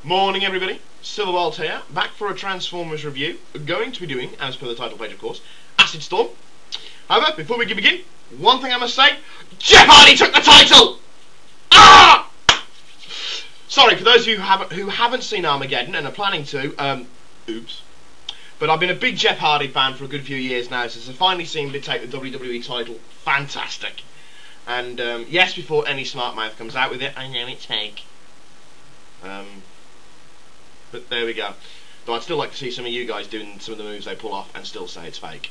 Morning everybody, Silverbolt here, back for a Transformers review. Going to be doing, as per the title page of course, Acid Storm. However, before we begin, one thing I must say, Jeff Hardy took the title! Ah! Sorry, for those of you who haven't seen Armageddon and are planning to, oops. But I've been a big Jeff Hardy fan for a good few years now, since I finally seen him take the WWE title. Fantastic. And, yes, before any smart mouth comes out with it, I know it's fake. But there we go. Though I'd still like to see some of you guys doing some of the moves they pull off and still say it's fake.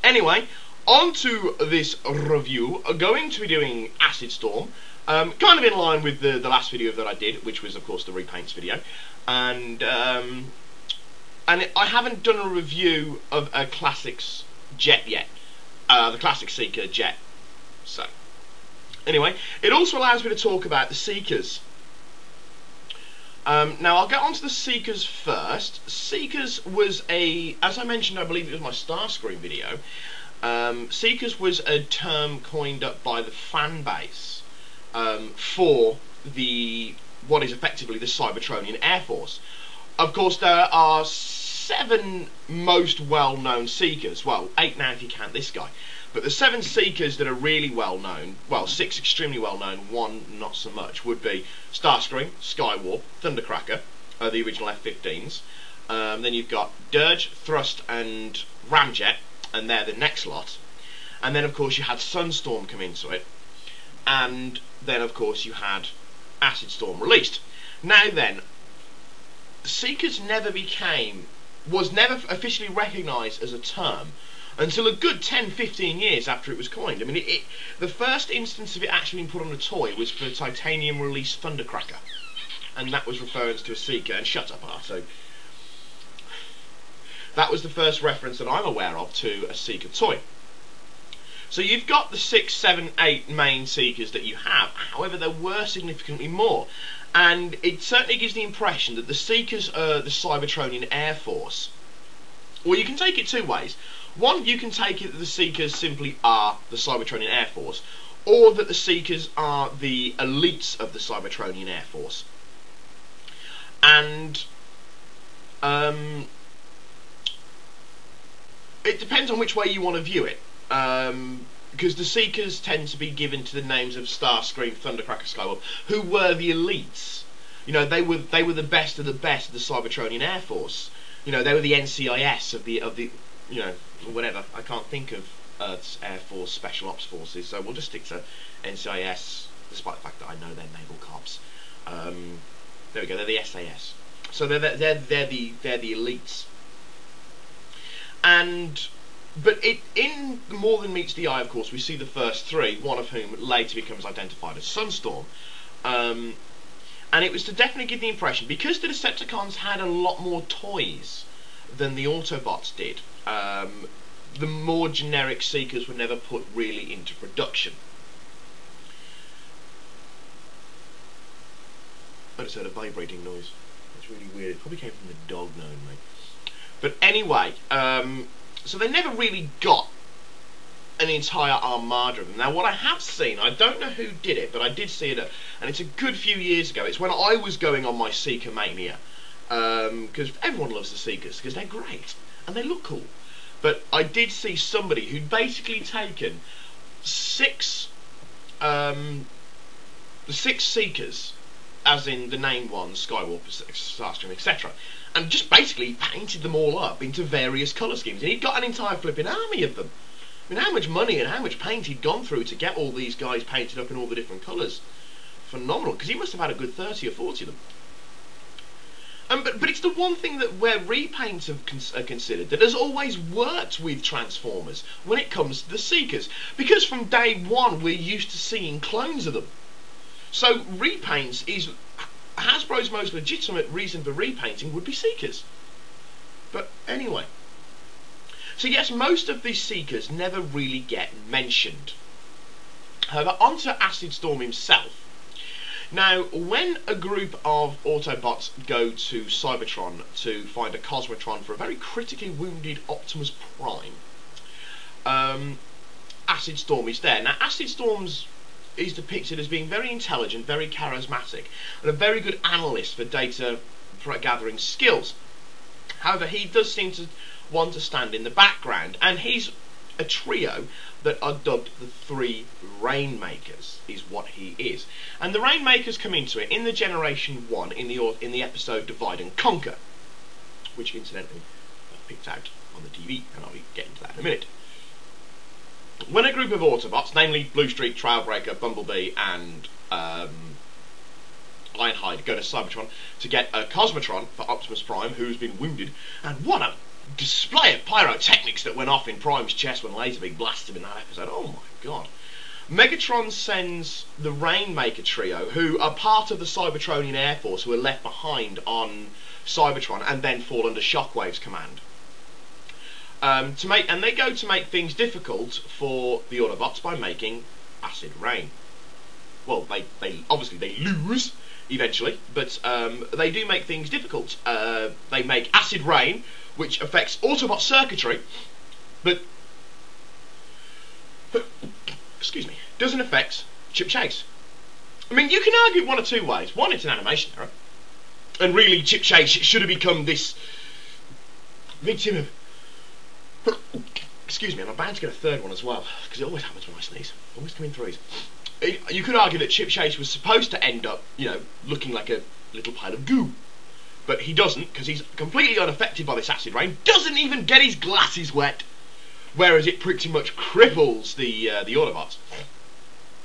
Anyway, on to this review. Going to be doing Acid Storm. Kind of in line with the last video that I did, which was of course the repaints video. And I haven't done a review of a Classics Jet yet. The Classic Seeker Jet. So, anyway, it also allows me to talk about the Seekers. Now I'll get on to the Seekers first. Seekers was as I mentioned, I believe it was my Starscream video, Seekers was a term coined up by the fan base for what is effectively the Cybertronian Air Force. Of course, there are 7 most well-known Seekers, well, 8 now if you count this guy. But the 7 Seekers that are really well known, well, 6 extremely well known, 1 not so much, would be Starscream, Skywarp, Thundercracker, the original F-15s. Then you've got Dirge, Thrust and Ramjet, and they're the next lot. And then of course you had Sunstorm come into it. And then of course you had Acid Storm released. Now then, Seekers was never officially recognised as a term until a good 10-15 years after it was coined. I mean, the first instance of it actually being put on a toy was for Titanium released Thundercracker, and that was referring to a Seeker. And shut up, Arto. That was the first reference that I'm aware of to a Seeker toy. So you've got the 6, 7, 8 main Seekers that you have. However, there were significantly more, and it certainly gives the impression that the Seekers are the Cybertronian Air Force. Well, you can take it 2 ways. One, you can take it that the Seekers simply are the Cybertronian Air Force, or that the Seekers are the elites of the Cybertronian Air Force. And it depends on which way you want to view it, because the Seekers tend to be given to the names of Starscream, Thundercracker, Skywarp, who were the elites. You know, they were the best of the best of the Cybertronian Air Force. You know, they were the NCIS of the you know, whatever. I can't think of Earth's Air Force Special Ops Forces, so we'll just stick to NCIS, despite the fact that I know they're naval cops. There we go. They're the SAS. So they're the elites. But in More Than Meets the Eye, of course, we see the first 3, one of whom later becomes identified as Sunstorm. And it was to definitely give the impression, because the Decepticons had a lot more toys than the Autobots did, the more generic Seekers were never put really into production. I just heard a vibrating noise. That's really weird. It probably came from the dog knowing me. But anyway, so they never really got an entire armada of them. Now, what I have seen, I don't know who did it, but I did see it, and it's a good few years ago. It's when I was going on my Seeker mania, because everyone loves the Seekers, because they're great, and they look cool. But I did see somebody who'd basically taken 6 Seekers, as in the named ones, Skywarp, Starscream, etc., and just basically painted them all up into various colour schemes. And he'd got an entire flipping army of them. I mean, how much money and how much paint he'd gone through to get all these guys painted up in all the different colours. Phenomenal, because he must have had a good 30 or 40 of them. But it's the one thing that where repaints are considered that has always worked with Transformers when it comes to the Seekers, because from day one we're used to seeing clones of them. So repaints is Hasbro's most legitimate reason for repainting would be Seekers. But anyway, so yes, most of these Seekers never really get mentioned. However, onto Acid Storm himself. Now, when a group of Autobots go to Cybertron to find a Cosmotron for a very critically wounded Optimus Prime, Acid Storm is there. Now, Acid Storm's is depicted as being very intelligent, very charismatic, and a very good analyst for data gathering skills. However, he does seem to want to stand in the background, and he's a trio that are dubbed the Three Rainmakers, is what he is. And the Rainmakers come into it in the Generation 1 in the episode Divide and Conquer, which incidentally I've picked out on the TV, and I'll get into that in a minute. When a group of Autobots, namely Bluestreak, Trailbreaker, Bumblebee, and Ironhide, go to Cybertron to get a Cosmotron for Optimus Prime, who's been wounded, and what a display of pyrotechnics that went off in Prime's chest when Laserbeak blasted him in that episode. Oh my god. Megatron sends the Rainmaker trio, who are part of the Cybertronian Air Force, who are left behind on Cybertron and then fall under Shockwave's command. And they go to make things difficult for the Autobots by making acid rain. Well, they obviously they lose eventually, but they do make things difficult. They make acid rain, which affects Autobot circuitry, but excuse me, doesn't affect Chip Chase. I mean, you can argue one of two ways. One, it's an animation error, and really Chip Chase should have become this victim of... Excuse me, I'm about to get a third one as well, because it always happens when I sneeze. Always come in threes. You could argue that Chip Chase was supposed to end up, you know, looking like a little pile of goo. But he doesn't, because he's completely unaffected by this acid rain, doesn't even get his glasses wet, whereas it pretty much cripples the Autobots.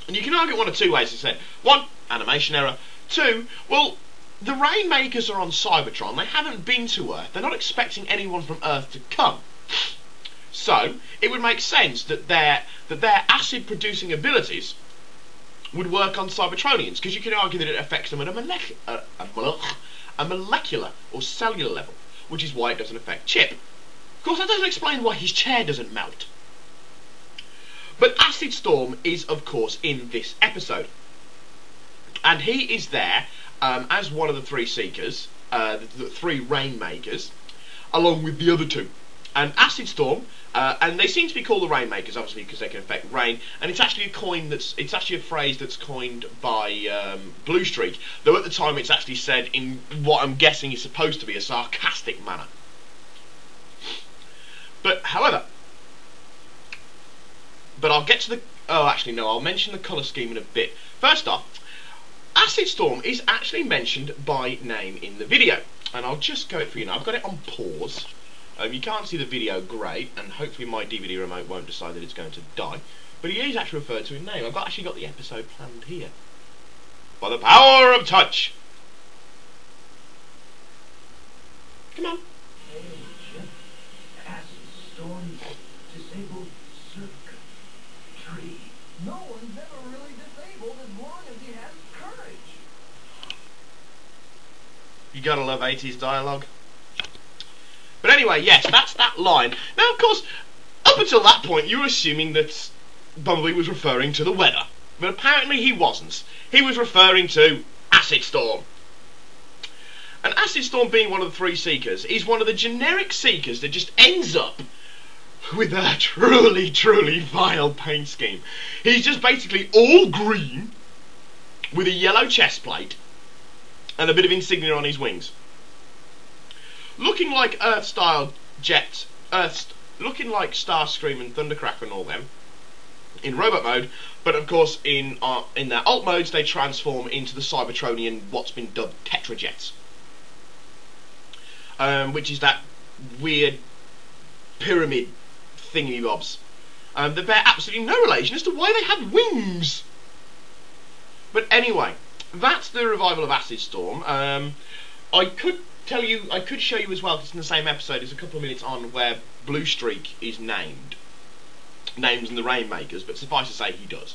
And you can argue one of two ways, as I said. One, animation error. Two, well, the Rainmakers are on Cybertron. They haven't been to Earth. They're not expecting anyone from Earth to come. So, it would make sense that their acid-producing abilities would work on Cybertronians, because you can argue that it affects them at a molecular or cellular level, which is why it doesn't affect Chip. Of course, that doesn't explain why his chair doesn't melt. But Acid Storm is, of course, in this episode. And he is there as one of the three Seekers, the three Rainmakers, along with the other two. And Acid Storm, and they seem to be called the Rainmakers, obviously, because they can affect rain. And it's actually it's actually a phrase that's coined by Bluestreak, though at the time it's actually said in what I'm guessing is supposed to be a sarcastic manner. But however, I'll get to the... Oh, actually no, I'll mention the colour scheme in a bit. First off, Acid Storm is actually mentioned by name in the video, and I'll just go it for you now. I've got it on pause. You can't see the video, great, and hopefully my DVD remote won't decide that it's going to die. But he is actually referred to in name. I've actually got the episode planned here. By the power of touch! Come on. Hey, Chip. Acid Storm disabled circuitry. No one's ever really disabled as long as he has courage. You gotta love 80s dialogue. But anyway, yes, that's that line. Now, of course, up until that point, you were assuming that Bumblebee was referring to the weather. But apparently he wasn't. He was referring to Acid Storm. And Acid Storm, being one of the three Seekers, is one of the generic Seekers that just ends up with a truly, truly vile paint scheme. He's just basically all green, with a yellow chest plate, and a bit of insignia on his wings. Looking like Earth-style jets, looking like Starscream and Thundercracker and all them, in robot mode, but of course in their alt modes they transform into the Cybertronian, what's been dubbed Tetrajets. Which is that weird pyramid thingy-bobs. That bear absolutely no relation as to why they have wings! But anyway, that's the revival of Acid Storm. I could show you as well, because it's in the same episode, there's a couple of minutes on where Bluestreak is named. Names in the Rainmakers, but suffice to say he does.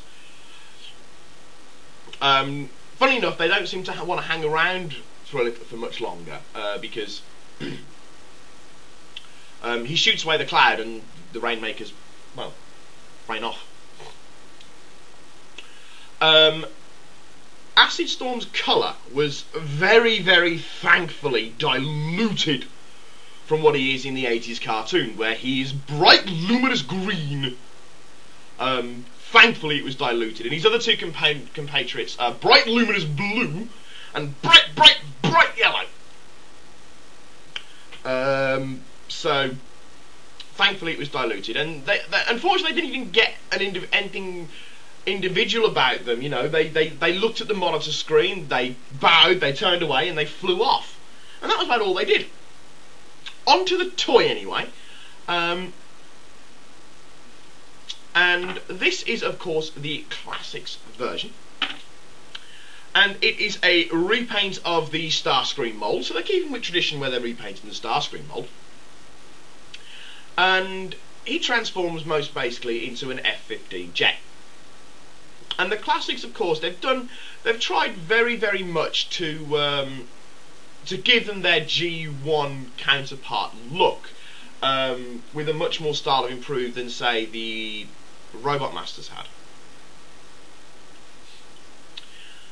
Funny enough, they don't seem to want to hang around for much longer, because he shoots away the cloud and the Rainmakers, well, rain off. Acid Storm's colour was very, very thankfully diluted from what he is in the 80s cartoon, where he is bright, luminous green, Thankfully, it was diluted, and his other two compatriots are bright luminous blue and bright yellow. So, thankfully, it was diluted, and they unfortunately they didn't even get anything individual about them. You know, they looked at the monitor screen, they bowed, they turned away, and they flew off, and that was about all they did. On to the toy, anyway. And this is, of course, the Classics version. And it is a repaint of the Starscream mould. So they're keeping with tradition where they're repainting the Starscream mould. And he transforms most basically into an F-15 jet. And the Classics, of course, they've tried very much to give them their G1 counterpart look, with a much more style of improved than, say, the Robot Masters had.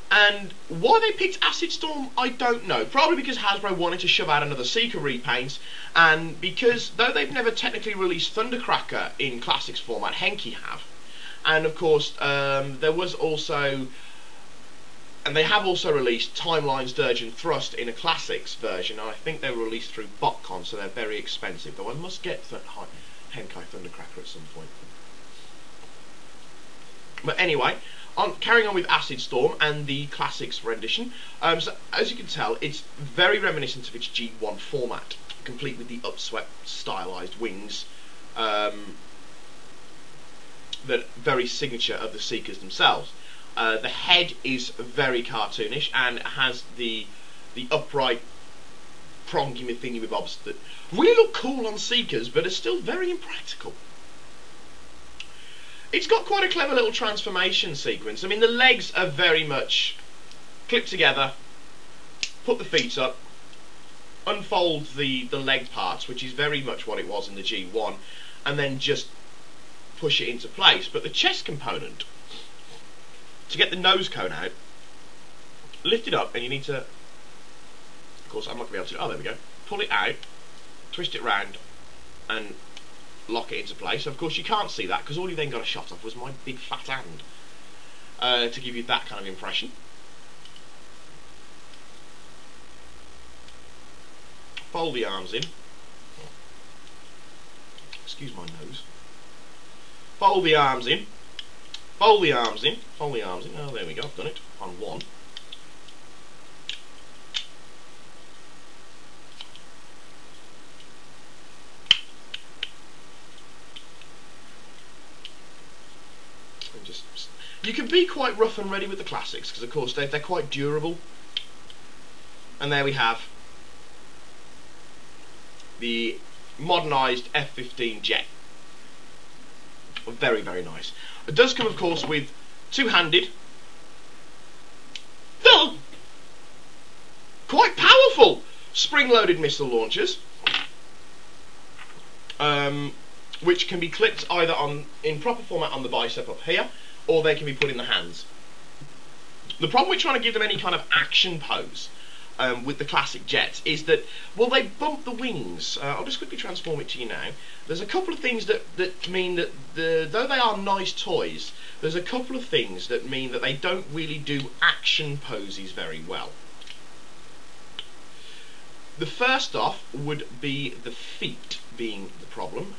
And why they picked Acid Storm, I don't know. Probably because Hasbro wanted to shove out another Seeker repaint, and because, though they've never technically released Thundercracker in Classics format, Henke have. And of course, there was also, and they have also released Timeline, Dirge and Thrust in a Classics version, and I think they were released through BotCon, so they're very expensive, though I must get Henkai Thundercracker at some point. But anyway, carrying on with Acid Storm and the Classics rendition, so as you can tell, it's very reminiscent of its G1 format, complete with the upswept, stylised wings, that very signature of the Seekers themselves. The head is very cartoonish and has the upright prongy thingy bobs that really look cool on Seekers, but are still very impractical. It's got quite a clever little transformation sequence. I mean, the legs are very much clipped together, put the feet up, unfold the leg parts, which is very much what it was in the G1, and then just push it into place. But the chest component, to get the nose cone out, lift it up, and you need to, of course I'm not going to be able to, oh there we go, pull it out, twist it round, and lock it into place. Of course you can't see that because all you then got a shot of was my big fat hand, to give you that kind of impression. Fold the arms in, excuse my nose, fold the arms in, fold the arms in, fold the arms in, oh there we go, I've done it on one. You can be quite rough and ready with the Classics because, of course, they're quite durable. And there we have the modernised F-15 jet. Very nice. It does come, of course, with two-handed, quite powerful spring-loaded missile launchers, which can be clipped either in proper format on the bicep up here, or they can be put in the hands. The problem with trying to give them any kind of action pose with the classic jets is that, well, they bump the wings. I'll just quickly transform it to you now. There's a couple of things that mean that, though they are nice toys, there's a couple of things that mean that they don't really do action poses very well. The first off would be the feet being the problem.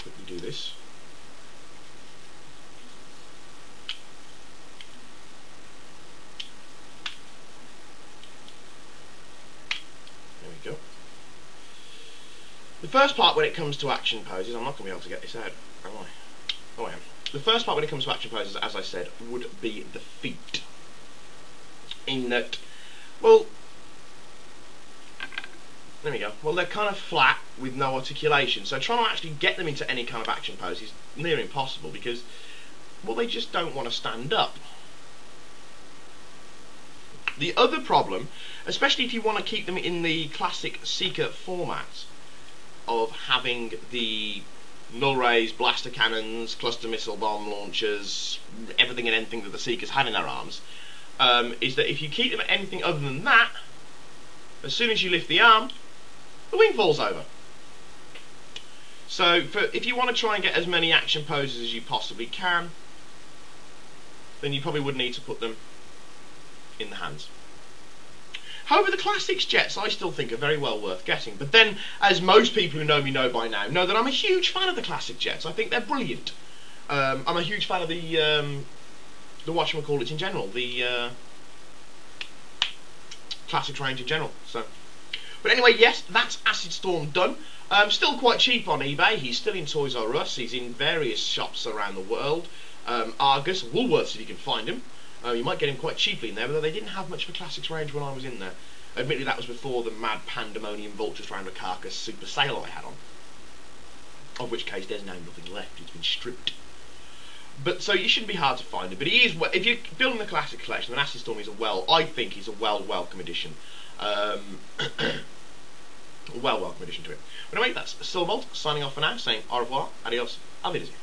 Quickly do this. There we go. The first part when it comes to action poses, I'm not going to be able to get this out, am I? Oh, I am. The first part when it comes to action poses, as I said, would be the feet. In that, well, there we go. Well, they're kind of flat with no articulation, so trying to actually get them into any kind of action pose is near impossible because, well, they just don't want to stand up. The other problem, especially if you want to keep them in the classic Seeker format of having the null rays, blaster cannons, cluster missile bomb launchers, everything and anything that the Seekers have in their arms, is that if you keep them at anything other than that, as soon as you lift the arm, the wing falls over. So if you want to try and get as many action poses as you possibly can, then you probably would need to put them in the hands. However, the Classics jets I still think are very well worth getting. But then, as most people who know me know by now, know that I'm a huge fan of the Classic jets. I think they're brilliant. I'm a huge fan of the whatchamacallits in general, the Classics range in general. So, but anyway, yes, that's Acid Storm done. Still quite cheap on eBay. He's still in Toys R Us. He's in various shops around the world. Argus, Woolworths, if you can find him. You might get him quite cheaply in there, although they didn't have much of a Classics range when I was in there. Admittedly, that was before the mad pandemonium vultures round the carcass super sale I had on. Of which case, there's now nothing left. It's been stripped. But so you shouldn't be hard to find him. But he is, if you're building the Classic collection, then Acid Storm is I think he's a welcome addition. Welcome addition to it. But anyway, that's Silverbolt signing off for now, saying au revoir, adios, auf Wiedersehen.